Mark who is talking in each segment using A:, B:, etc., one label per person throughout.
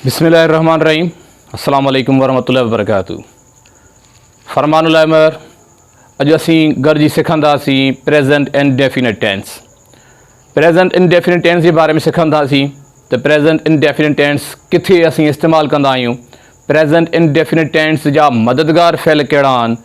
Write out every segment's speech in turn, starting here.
A: बिस्मिल्लाहिर्रहमानिर्रहीम अस्सलाम वालेकुम वरहमतुल्लाहि वबरकातुहू। फरमानुल अमर अॼु असीं गॾिजी सिखंदासीं present indefinite tense. Present indefinite tense जे बारे में सिखंदासीं त प्रेज़ेंट इंडेफिनिट टेंस किथे असीं इस्तेमालु कंदा आहियूं, प्रेज़ेंट इंडेफिनिट टेंस जा मददगार फ़इल कहिड़ा आहिनि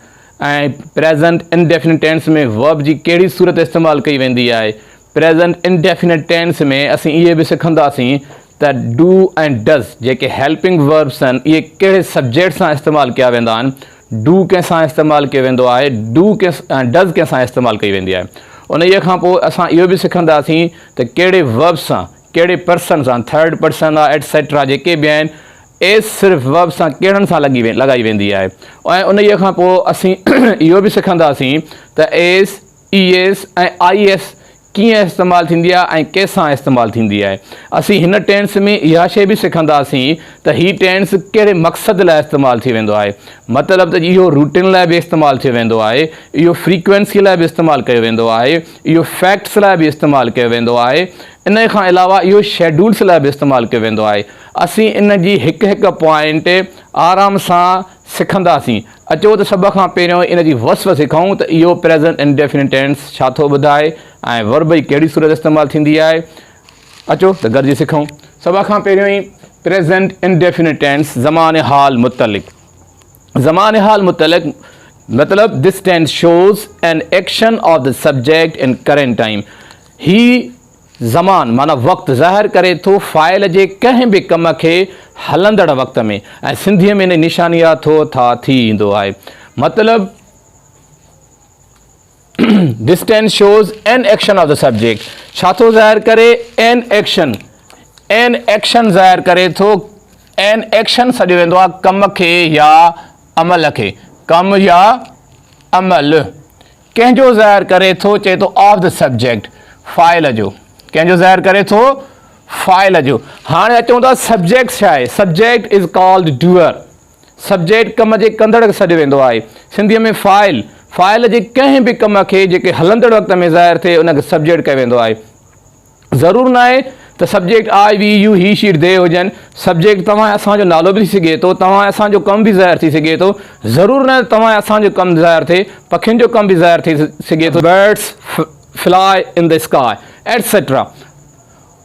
A: ऐं प्रेज़ेंट इंडेफिनिट टेंस में वर्ब जी कहिड़ी सूरत इस्तेमालु कई वेंदी आहे। प्रेज़ेंट इंडेफिनिट टेंस में असीं इहे बि सिखंदासीं त डू ऐं डज़ जेके हेल्पिंग वर्ब्स आहिनि इहे कहिड़े सब्जेक्ट सां इस्तेमालु कया वेंदा आहिनि। डू कंहिंसां इस्तेमालु कयो वेंदो आहे, डज़ कंहिंसां इस्तेमालु कई वेंदी आहे। उन खां पोइ असां इहो बि सिखंदासीं त कहिड़े वर्ब सां, कहिड़े पर्सन सां, थर्ड पर्सन आहे एटसेट्रा जेके बि आहिनि, एस सिर्फ़ु वर्ब सां कहिड़नि सां लॻाई वेंदी आहे। ऐं उन खां पोइ असीं इहो बि सिखंदासीं त एस, ई एस ऐं आई एस कीअं इस्तेमालु थींदी आहे ऐं कंहिंसां इस्तेमालु थींदी आहे। असीं हिन टेंस में इहा शइ बि सिखंदासीं त हीअ टेंस कहिड़े मक़सद लाइ इस्तेमालु थी वेंदो आहे, मतिलबु त इहो रूटीन लाइ बि इस्तेमालु थी वेंदो आहे, इहो फ्रीक्वेंसी लाइ बि इस्तेमालु कयो वेंदो आहे, इहो फैक्ट्स लाइ बि इस्तेमालु कयो वेंदो आहे। इन खां अलावा इहो शेड्यूल्स लाइ बि इस्तेमालु कयो वेंदो आहे। असीं इन जी हिकु हिकु पॉइंट आराम सां सिखंदासीं। अचो त सभ खां पहिरियों इन जी वस्फ़ सिखूं त इहो प्रेज़ेंट इंडेफिनिट टेंस छा थो ॿुधाए ऐं वर्ब जी कहिड़ी सूरत इस्तेमालु थींदी आहे। अचो त गॾिजी सिखूं। सभ खां पहिरियों ई प्रेज़ेंट इंडेफिनिट टेंस ज़मान हाल मुतलिक़। ज़मान हाल मुतलिक़ मतिलबु this tense shows an action of the subject in current time. ही ज़मान माना वक़्तु ज़ाहिर करे थो फ़ाइल जे कंहिं बि कम खे हलंदड़ वक़्त में, ऐं सिंधीअ में इन निशानी आहे थो था थी ईंदो आहे। मतिलबु this tense shows an action of the subject. छा थो ज़ाहिर करे? An action. एन एक्शन ज़ाहिर करे थो। एन एक्शन सॾियो वेंदो आहे कम खे या अमल खे। कम या अमल कंहिंजो ज़ाहिर करे थो, चए थो ऑफ द सब्जेक्ट, फ़ाइल जो। कंहिंजो ज़ाहिर करे थो? फ़ाइल जो। हाणे अचूं था सब्जेक्ट छा आहे। Subject is called doer. Subject कम जे कंदड़ खे सॾियो वेंदो आहे। सिंधीअ में फ़ाइल, फ़ाइल जे कंहिं बि कम खे जेके हलंदड़ वक़्त में ज़ाहिर थिए उनखे सब्जेक्ट कयो वेंदो आहे। ज़रूरु न आहे त सब्जेक्ट आई, वी, यू, ही, शी, दे हुजनि। सब्जेक्ट तव्हां असांजो नालो बि थी सघे थो, तव्हां असांजो कमु बि ज़ाहिर थी सघे थो। ज़रूरु न तव्हां असांजो कमु ज़ाहिर थिए, पखियुनि जो कमु बि ज़ाहिर थी सघे थो। Birds fly in the sky etcetera.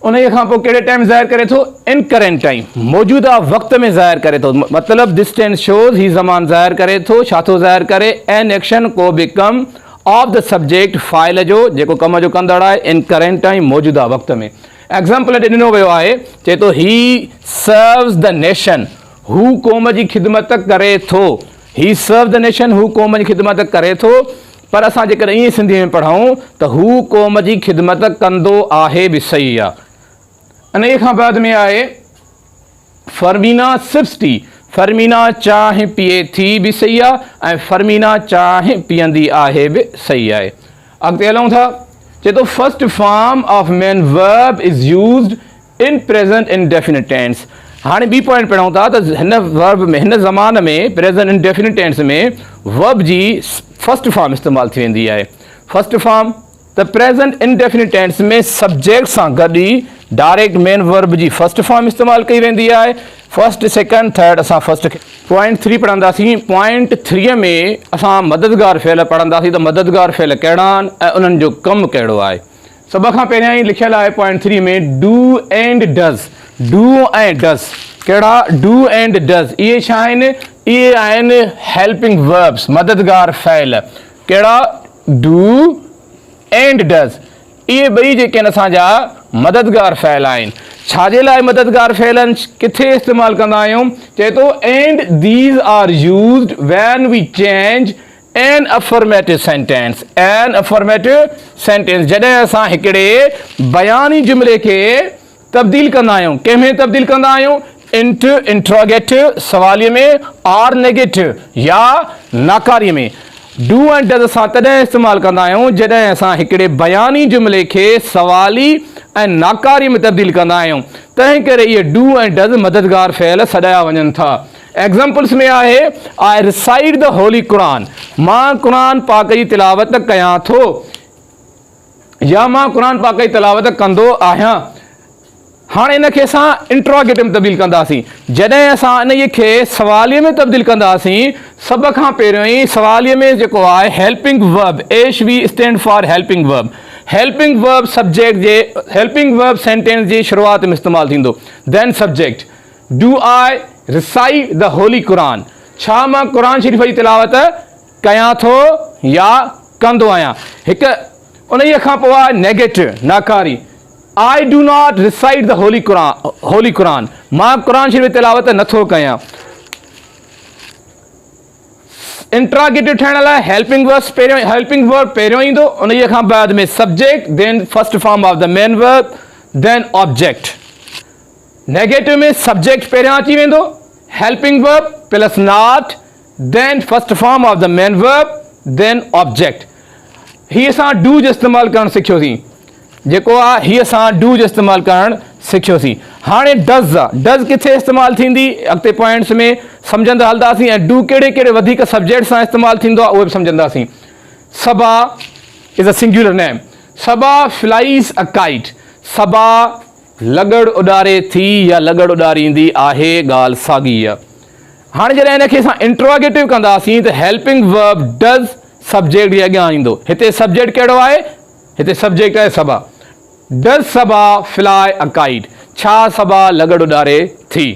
A: उन खां पोइ कहिड़े टाइम ज़ाहिर करे थो? इन करेंट टाइम, मौजूदा वक़्त में ज़ाहिर करे थो। मतिलबु दिस टेंस शोज़ ही ज़मान ज़ाहिर करे थो। छा थो ज़ाहिर करे? एन एक्शन को बि कम ऑफ द सब्जेक्ट, फ़ाइल जो जेको कम जो कंदड़ आहे, इन करेंट टाइम मौजूदा वक़्त में। एग्ज़ाम्पल ॾिनो वियो आहे, चए थो ही सर्व्स द नेशन। हू क़ौम जी ख़िदमत करे थो। ही सर्व द नेशन, हू क़ौम जी ख़िदमत करे थो। पर असां जेकॾहिं ईअं सिंधीअ में पढ़ूं त हू क़ौम जी ख़िदमत कंदो आहे बि सही आहे। इन खां बाद में आहे फरमीना सिप्स टी। फरमीना चांहि पीए थी बि सही आहे ऐं फरमीना चांहि पीअंदी आहे बि सही आहे। अॻिते हलूं था। चए थो first form of main verb is used इन प्रेज़ेंट इंडेफिनिट टेंस। हाणे ॿी पॉइंट पढ़ूं था त हिन वर्ब में, हिन ज़मान में प्रेज़ेंट इंडेफिनिट टेंस में वर्ब जी फर्स्ट फॉर्म इस्तेमालु थी वेंदी आहे। फर्स्ट फॉर्म त प्रेज़ेंट इंडेफिनिट टेंस में सब्जेक्ट सां गॾु ई डायरेक्ट मेन वर्ब जी फर्स्ट फॉर्म इस्तेमालु कई वेंदी आहे। फर्स्ट, सेकंड, थर्ड असां फर्स्ट खे। पॉइंट 3 पढ़ंदासीं। पॉइंट 3 में असां मददगार फ़इल पढ़ंदासीं त मददगार फ़इल कहिड़ा आहिनि ऐं उन्हनि जो कमु कहिड़ो आहे। सभ खां पहिरियां ई लिखियलु आहे पॉइंट 3 में डू एंड डज़। डू ऐं डज़ कहिड़ा? डू एंड डज़ इहे छा आहिनि? इहे आहिनि हेल्पिंग वर्ब्स, मददगार फ़इल। कहिड़ा? Do and does. इहे ॿई जेके आहिनि असांजा मददगार फ़इल आहिनि। छाजे लाइ मददगार फ़इल आहिनि? किथे इस्तेमालु कंदा आहियूं? चए थो and these are used when we change an affirmative sentence. An affirmative sentence जॾहिं असां हिकिड़े बयानी जुमिले खे तब्दील कंदा आहियूं। कंहिंमें तब्दील कंदा आहियूं? इंटु इंट्रोगेटिव सवालिये में, आर नेगेटिव या नाकारीअ में। डू ऐं डज़ असां तॾहिं इस्तेमालु कंदा आहियूं जॾहिं असां हिकिड़े बयानी जुमिले खे सवाली ऐं नाकारी में तब्दील कंदा आहियूं। तंहिं करे इहे डू ऐं डज़ मददगार फ़इल सॾाया वञनि था। एग्ज़ाम्पल्स में आहे आई रिसाइट द होली क़ुरान। मां क़ुरान पाक जी तिलावत कयां थो या मां क़ुरान पाक जी तिलावत कंदो आहियां। हाँ इन खे असां इंट्रोगेटिव में तब्दील कंदासीं। जॾहिं असां इन खे सवालिये में तब्दील कंदासीं, सभ खां पहिरियों ई सवालिये में जेको आहे helping verb, H V stand for helping verb. Helping verb subject जे हेल्पिंग वर्ब सेंटेंस जी शुरूआति में इस्तेमालु थींदो। Then subject, do I recite the holy Quran, छा मां क़ुरान शरीफ़ जी तिलावत कयां थो या कंदो आहियां। हिकु उन खां पोइ आहे नेगेटिव, नाकारी, I do not recite the holy Quran, मां क़ुरान शरीफ़ तिलावत नथो कयां। इंट्रागेटिव ठहण लाइ हेल्पिंग वर्ब पहिरियों ईंदो, उन खां बाद में subject, then first form of the main verb, then object. Negative में सब्जेक्ट पहिरियों अची वेंदो, helping verb plus not, then first form of the main verb, then object. ही असां डू जो इस्तेमालु करणु सिखियोसीं, जेको आहे ही असां डू जो इस्तेमालु करणु सिखियोसीं। हाणे डज़ आहे, डज़ किथे इस्तेमालु थींदी अॻिते पॉइंट्स में सम्झंदा हलंदासीं, ऐं डू कहिड़े कहिड़े वधीक सब्जेक्ट सां इस्तेमालु थींदो आहे उहे बि सम्झंदासीं। Saba is a singular name, Saba flies a kite, Saba लगड़ उॾारे थी या लगड़ उॾारींदी आहे, ॻाल्हि साॻी आहे। हाणे जॾहिं हिनखे असां इंट्रोगेटिव कंदासीं त हेल्पिंग वर्ब डज़ सब्जेक्ट जे अॻियां ईंदो। हिते सब्जेक्ट कहिड़ो आहे, हिते सब्जेक्ट आहे Saba. Does Saba fly a kite, छा सबा लगड़ उॾारे थी।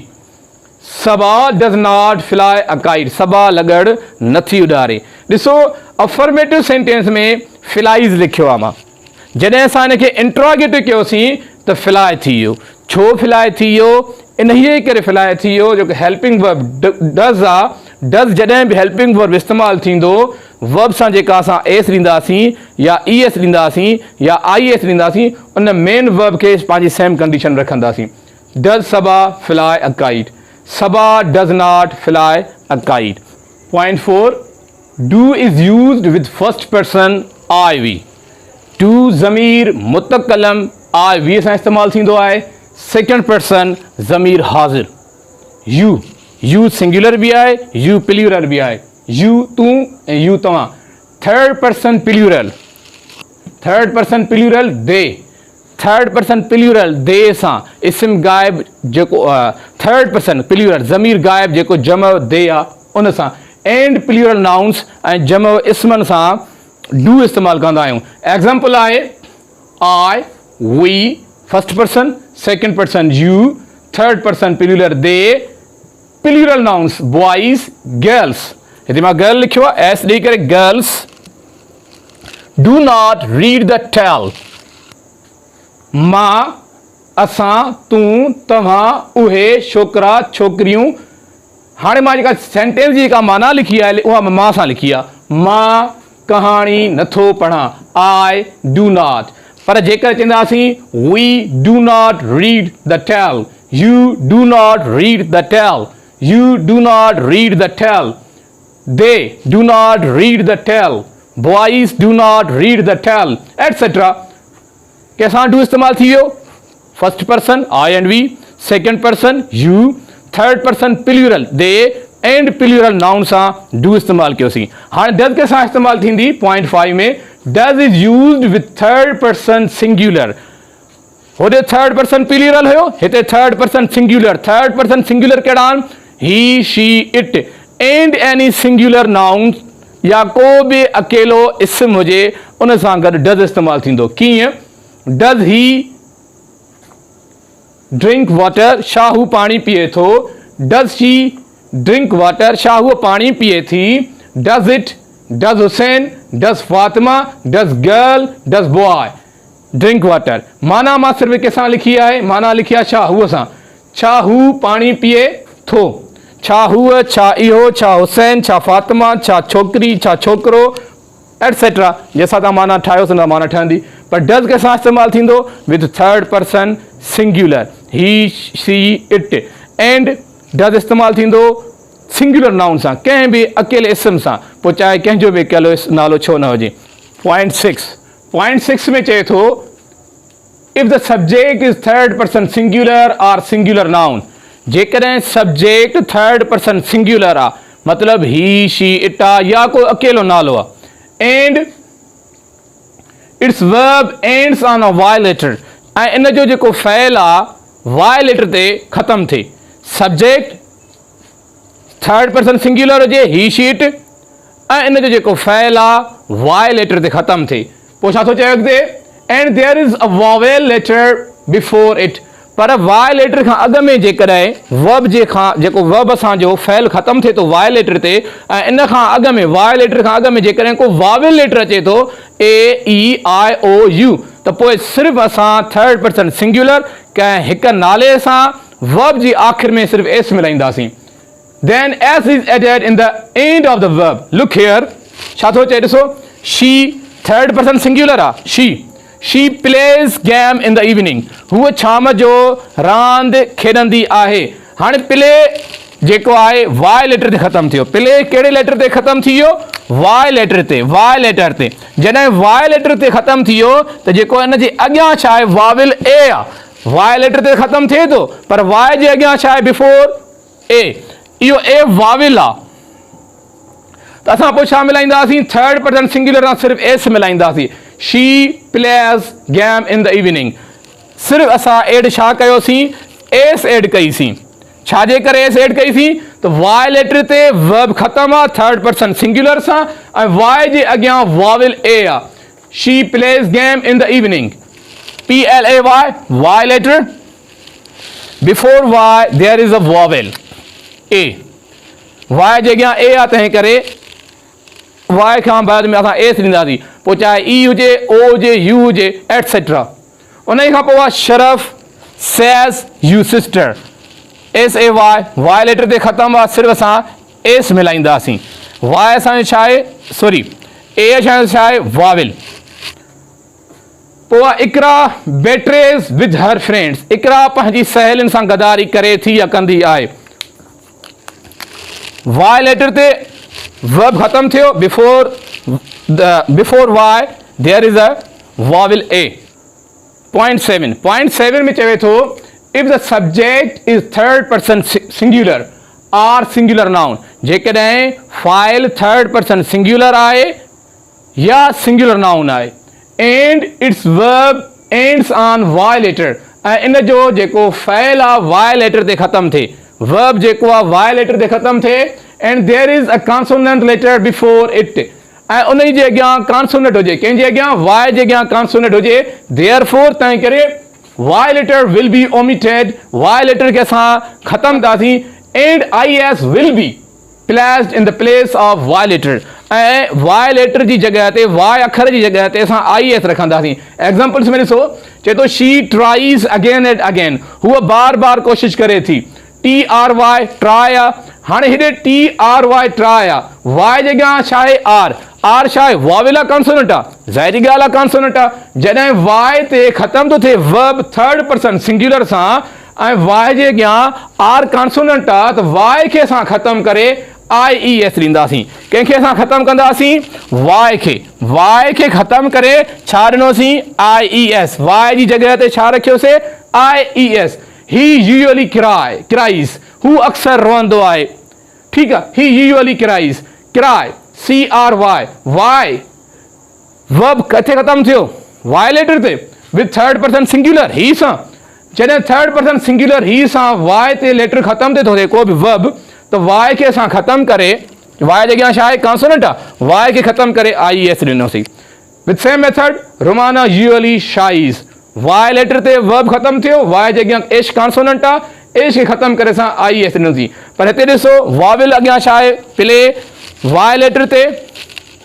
A: Saba does not fly a kite, Saba लगड़ नथी उॾारे। ॾिसो अफर्मेटिव सेंटेंस में फ्लाइज़ लिखियो आहे मां, जॾहिं असां हिनखे इंट्रोगेटिव कयोसीं त फ्लाई थी वियो। छो फ्लाई थी वियो, इन ई करे फ्लाई थी वियो जो कि हेल्पिंग वर्ब डज़ आहे। डज़ जॾहिं बि हेल्पिंग वर्ब इस्तेमालु थींदो, वर्ब सां जेका असां एस ॾींदासीं या ई एस ॾींदासीं या आई एस ॾींदासीं, उन मेन वर्ब खे पंहिंजी सेम कंडीशन रखंदासीं। Does Saba fly a kite, Saba does not fly a kite. Point 4, do is used with first person I we, do ज़मीर मुतकलम आई वी सां इस्तेमालु थींदो आहे। सेकेंड पर्सन ज़मीर हाज़िर, यू सिंगुलर भी आहे, यू प्लूरल भी आहे, यू तूं ऐं यू तव्हां। थर्ड पर्सन प्लूरल दे, थर्ड पर्सन प्लूरल दे सां इस्म गायब जेको थर्ड पर्सन प्लूरल ज़मीर गायब जेको जमो दे आहे उन सां। एंड प्लूरल नाउन्स ऐं जमो इस्मनि सां डू इस्तेमालु कंदा आहियूं। एग्जाम्पल आहे I, we, first person, second person you, third person plural they, plural nouns boys, girls. हिते मां गर्ल लिखियो आहे एस ॾेई करे, girls. Do not read the tale, मां, असां, तूं, तव्हां, उहे, छोकिरा, छोकिरियूं। हाणे मां जेका सेंटेंस जी जेका माना लिखी आहे उहा मां सां लिखी आहे। मां कहाणी नथो पढ़ां, आई डू नॉट। पर जेकर चवंदासीं we do not read the tale, you do not read the tale, you do not read the tale, they do not read the tale, boys do not read the tale, etc. कैसा do इस्तेमाल थी वियो, first person I and we, second person you, third person plural they, and plural noun सां do इस्तेमाल कयोसीं। हाणे does के सां इस्तेमाल थींदी पॉइंट 5 में, does is used with third person singular. होॾे थर्ड पर्सन प्लूरल हुयो, हिते third person singular. Third person singular कहिड़ा आहिनि, ही, she, it, and any singular noun या को बि अकेलो इस्म हुजे उन सां गॾु डज़ इस्तेमालु थींदो। कीअं, डज़ ही ड्रिंक वाटर, छा हू पाणी पीए थो। डज़ शी ड्रिंक वाटर, छा हूअ पाणी पीए थी। Does it, does Hussain, does Fatima, does girl, does boy drink water. माना मां सिर्फ़ु कंहिंसां लिखी आहे, माना लिखी आहे छा हूअ सां, छा हू पाणी पीए थो, छा हूअ, छा इहो, छा हुसैन, छा फातिमा, छा छोकिरी, छा छोकिरो, एटसेट्रा। जंहिंसां तव्हां माना ठाहियोसि न माना ठहंदी। पर डज़ कंहिंसां इस्तेमालु थींदो, विद थर्ड पर्सन सिंगुलर, ही, शी, इट। एंड डज़ इस्तेमालु थींदो सिंगुलर नाउन सां, कंहिं बि अकेले इस्म सां, पोइ चाहे कंहिंजो बि अकेलो नालो छो न हुजे। पॉइंट 6 में चए थो, if the subject is third person singular और सिंगुलर नाउन, जेकॾहिं सब्जेक्ट थर्ड पर्सन सिंगुलर आहे, मतिलबु ही, शी, इट आहे या कोई अकेलो नालो आहे, and it's verb ends on a Y letter, ऐं इन जो जेको फ़इल आहे वाई लेटर ते ख़त्म थे। सब्जेक्ट थर्ड पर्सन सिंगुलर हुजे ही शीट ऐं इन जो जेको फ़इल आहे वाई लेटर ते ख़त्म थे। पोइ छा थो चए अॻिते and there is a vowel letter before it. पर वाई लेटर खां अॻु में जेकॾहिं वर्ब जे खां जेको वर्ब असांजो फ़इल ख़त्म थिए थो वाई लेटर ते ऐं इन खां अॻु में वाई लेटर खां अॻु में जेकॾहिं को वावेल लेटर अचे थो AEIOU त पोइ सिर्फ़ु असां थर्ड पर्सन सिंगुलर कंहिं हिकु नाले सां वर्ब जी आख़िर में सिर्फ़ु S मिलाईंदासीं। Then S is added in the end of the verb. Look here. छा थो चए ॾिसो she third person singular आहे she plays game in the evening. हूअ शाम जो रांदि खेॾंदी आहे। हाणे प्ले जेको आहे वाई लेटर ते ख़त्म थियो। प्ले कहिड़े लेटर ते ख़त्म थी वियो वाई लेटर ते जॾहिं वाई लेटर ते ख़त्म थी वियो त जेको इन जे अॻियां छा आहे वाविल ए आहे वाई लेटर ते ख़त्म थिए थो पर वाई जे अॻियां छा आहे बिफोर ए इहो ए वाविल आहे त असां पोइ छा मिलाईंदासीं थर्ड पर्सन सिंगुलर सां सिर्फ़ु एस मिलाईंदासीं she plays game in the evening. सिर्फ़ु असां एड छा कयोसीं एस एड कईसीं। छाजे करे एस एड कईसीं त वाई लेटर ते वर्ब ख़त्म आहे थर्ड पर्सन सिंगुलर सां ऐं वाई जे अॻियां वाविल ए आहे she plays game in the evening PLAY Y letter before Y there is a vowel A Y जे अॻियां ए आहे तंहिं करे वाई खां बाद में असां एस ॾींदासीं पोइ चाहे ई हुजे ओ हुजे यू हुजे एटसेट्रा। उन खां पोइ आहे Sharaf says you sister SAY Y letter ते ख़त्म आहे सिर्फ़ु असां एस मिलाईंदासीं। वाई असांजो छा आहे सॉरी ए असांजो छा आहे वाविल। पोइ आहे इकरा बेट्रेज विद हर फ्रेंड्स। इकरा पंहिंजी सहेलियुनि सां गदारी करे थी या कंदी आहे। वाई लेटर ते वर्ब ख़त्म थियो before Y there is a vowel A. Point 7 में चवे थो if the subject is third person singular or singular noun जेकॾहिं फाइल थर्ड पर्सन सिंगुलर आहे या सिंगुलर नाउन आहे and it's verb ends on Y letter ऐं इन जो जेको फ़इल आहे वाई लेटर ते ख़त्म थिए वर्ब जेको आहे वाई लेटर ते ख़त्म थिए and there is a consonant letter before it ऐं उन जे अॻियां कॉन्सोनेंट हुजे कंहिंजे अॻियां वाई जे अॻियां कॉन्सोनेंट हुजे देयरफॉर तंहिं करे Y letter will be omitted Y letter खे असां ख़त्म कंदासीं and IS will be placed in the place of Y letter ऐं वाई लेटर जी जॻह ते वाई अखर जी जॻह ते असां IS रखंदासीं। एग्ज़ाम्पल्स में ॾिसो चए थो she tries again and again हूअ बार बार कोशिशि करे थी TRY ट्राई आहे। हाणे हेॾे TRY ट्राई आहे वाई जे अॻियां छा आहे आर छा आहे वाविल आहे कॉन्सोनेंट आहे ज़ाहिरी ॻाल्हि आहे कॉन्सोनेंट आहे। जॾहिं वाई ते ख़त्म थो थिए वर्ब थर्ड पर्सन सिंगुलर सां ऐं वाई जे अॻियां आर कॉन्सोनेंट आहे त वाई खे असां ख़त्म करे IES ॾींदासीं। कंहिंखे असां ख़त्म कंदासीं वाई खे ख़त्म करे छा ॾिनोसीं IES वाई जी जॻह ते छा रखियोसीं IES। ही यूजुअली क्राइज़ हू अक्सर रोअंदो आहे ठीकु आहे ही यूजुअली क्राइज़ CRY वाई वर्ब किथे ख़त्म थियो वाई लेटर ते विद थर्ड पर्सन सिंगुलर ही सां जॾहिं थर्ड पर्सन सिंगुलर ही सां वाई ते लेटर ख़त्म थिए थो थिए को बि वर्ब त वाई खे असां ख़त्म करे वाई जे अॻियां छा आहे कॉन्सोनेंट आहे वाई खे ख़त्म करे IES ॾिनोसीं। With same method Romana usually shies Y letter ते वर्ब ख़त्म थियो वाई जे अॻियां एश कॉन्सोनेंट आहे एश खे ख़त्म करे असां IES ॾिनोसीं। पर हिते ॾिसो वाविल अॻियां छा आहे प्ले वाई लेटर ते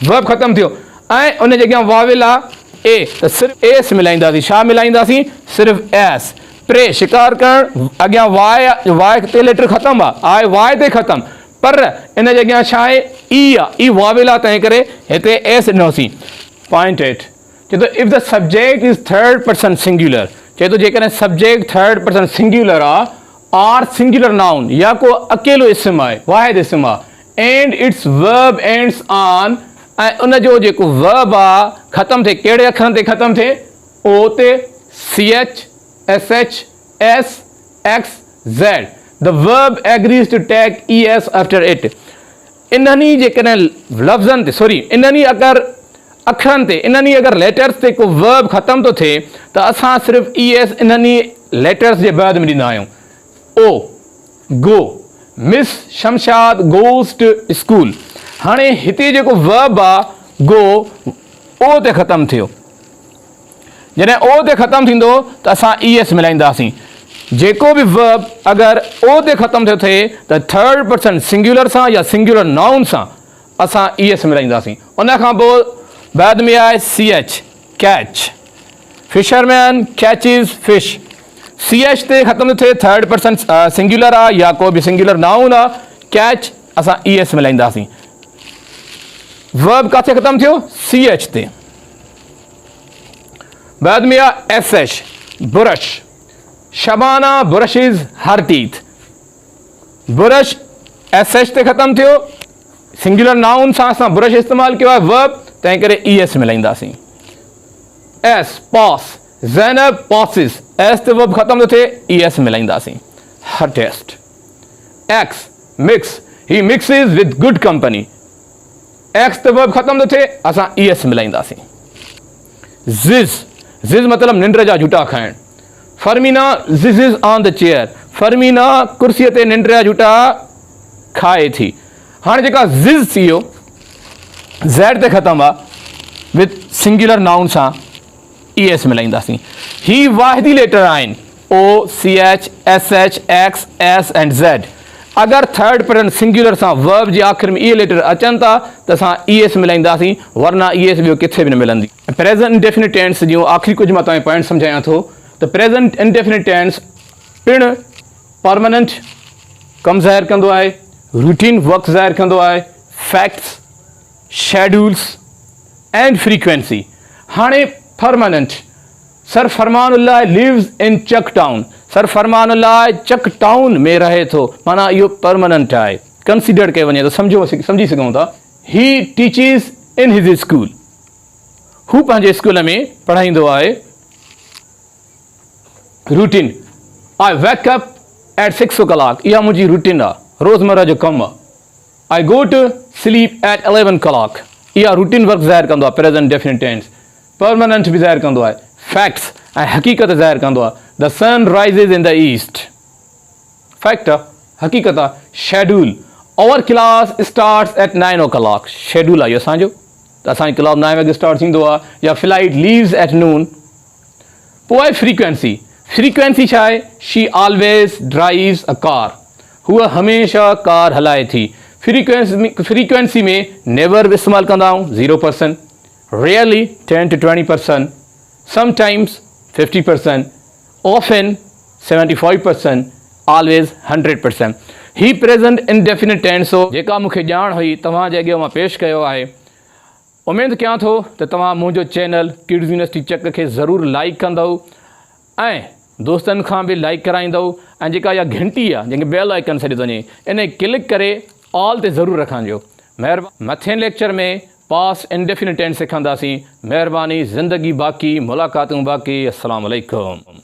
A: वर्ब ख़त्म थियो ऐं उन जे अॻियां वाविल आहे ए त सिर्फ़ु एस मिलाईंदासीं। छा मिलाईंदासीं सिर्फ़ु एस। प्रे शिकार करणु अॻियां वाई ते लेटर ख़त्म आहे वाई ते ख़त्म पर इन जे अॻियां छा आहे ई आहे ई वाविल आहे तंहिं करे हिते एस ॾिनोसीं। पॉइंट 8 चए थो if the subject is third person singular चए थो जेकॾहिं सब्जेक्ट थर्ड पर्सन सिंगुलर आहे आर सिंगुलर नाउन या को अकेलो इस्म आहे वाहिद इस्म आहे and it's verb ends on ऐं उन जो जेको वर्ब आहे ख़त्म थिए कहिड़े अखरनि ते ख़त्म थिए ओ ते CH SH SXZ the verb agrees to take ES after it। इन्हनि जेकॾहिं लफ़्ज़नि ते सॉरी इन्हनि अगरि अखरनि ते इन्हनि अगरि लेटर्स ते को वर्ब ख़त्म थो थिए त असां सिर्फ़ु ES इन्हनि लेटर्स जे बाद में ॾींदा आहियूं। O go, miss Shamshad goes to school. हाणे हिते जेको वर्ब आहे गो ओ ते ख़तमु थियो। जॾहिं ओ ते ख़तमु थींदो त असां ES मिलाईंदासीं। जेको बि वर्ब अगरि ओ ते ख़तमु थियो थिए त थर्ड पर्सन सिंगुलर सां या सिंगुलर नाउन सां असां ES मिलाईंदासीं। उन खां पोइ बाद में आहे CH catch. Fisherman catches fish. CH ते ख़तमु थिए, थर्ड पर्सन सिंगुलर आहे या को बि सिंगुलर नाउन आहे, कैच असां ES मिलाईंदासीं। वर्ब किथे ख़तमु थियो? CH ते। बाद में आहे SH ब्रश। शबाना ब्रशिज हर टीथ। ब्रश SH ते ख़तमु थियो, सिंगुलर नाउन सां असां ब्रश इस्तेमालु कयो आहे, वर्ब तंहिं करे ES मिलाईंदासीं। S पास, ज़ैनब पासिस। S ते वर्ब ख़तमु थो थिए, ES मिलाईंदासीं। हर टेस्ट। X मिक्स, ही mixes with good company. X ते वर्ब ख़तमु थो थिए, असां ES मिलाईंदासीं। ज़िज़, ज़िज़ मतिलबु निंड जा झूटा खाइण। फरमीना ज़िज़ ऑन द चेयर। फरमीना कुर्सीअ ते निंड जा झूटा खाए थी। हाणे जेका ज़िज़ थी वियो Z ते ख़तमु आहे, विद सिंगुलर नाउन सां ES मिलाईंदासीं। ही वाहिदी लेटर आहिनि O, CH, SH, X, S and Z। अगरि थर्ड पर्सन सिंगुलर सां वर्ब जे आख़िर में इहे लेटर अचनि था त असां ES मिलाईंदासीं, वरना ES ॿियो किथे बि न मिलंदी। प्रेज़ेंट इंडेफिनिट टेंस जूं आख़िरी कुझु मां तव्हांखे पॉइंट सम्झायां थो त प्रेज़ेंट इंडेफिनिट टेंस पिणु परमानेंट कमु ज़ाहिर कंदो आहे, रूटीन वर्क ज़ाहिर कंदो आहे, फैक्ट्स, शेड्यूल्स एंड फ्रीक्वेंसी। हाणे परमानेंट, सर फरमानुल्लाह लिव्स इन चक टाउन। सर फरमानुल्लाह चक टाउन में रहे थो, माना इहो परमानेंट आहे, कंसिडर कयो वञे त सम्झी सघूं था। ही टीचिस इन हिज स्कूल। हू पंहिंजे स्कूल में पढ़ाईंदो आहे। Routine, I wake up at 6 o'clock। इहा मुंहिंजी रूटीन आहे, रोज़मर्रा जो कमु आहे। I go to sleep at 11 o'clock। इहा रूटीन वर्क ज़ाहिर कंदो आहे प्रेज़ेंट डेफिनिट टेंस। परमानेंट बि ज़ाहिर कंदो आहे, फैक्ट्स ऐं हक़ीक़त ज़ाहिर कंदो आहे। The sun राइज़िस in the east, fact आहे, हक़ीक़त आहे। Schedule, our class starts at 9 o'clock। Schedule आहे इहो असांजो, त असांजी क्लास 9 वॻे स्टार्ट थींदो आहे। या फ्लाइट लीव्स एट नून। पोइ आहे फ्रीक्वेंसी। फ्रीक्वेंसी छा आहे? She always drives a car. हूअ हमेशह कार हलाए थी। फ्रीक्वेंसी में नेवर बि इस्तेमालु कंदा आहियूं, 0%, rarely 10 to 20%, sometimes 50%, often 75%, always 100%। ही प्रेज़ेंट इंडेफिनिट टेंस हो जेका मूंखे ॼाण हुई तव्हांजे अॻियां मां पेश कयो आहे। उमेद कयां थो त तव्हां मुंहिंजो चैनल किड्स यूनिवर्सिटी चक खे ज़रूरु लाइक कंदव ऐं दोस्तनि खां बि लाइक कराईंदव। ऐं जेका इहा घंटी आहे जंहिंखे बेल आइकन सॾियो थो वञे, इन क्लिक करे ऑल ते ज़रूरु रखंजो। महिरबानी। मथे लेक्चर में पास्ट इंडेफिनिट टेंस सिखंदासीं। महिरबानी। ज़िंदगी बाक़ी, मुलाक़ातूं बाक़ी। अस्सलामु अलैकुम।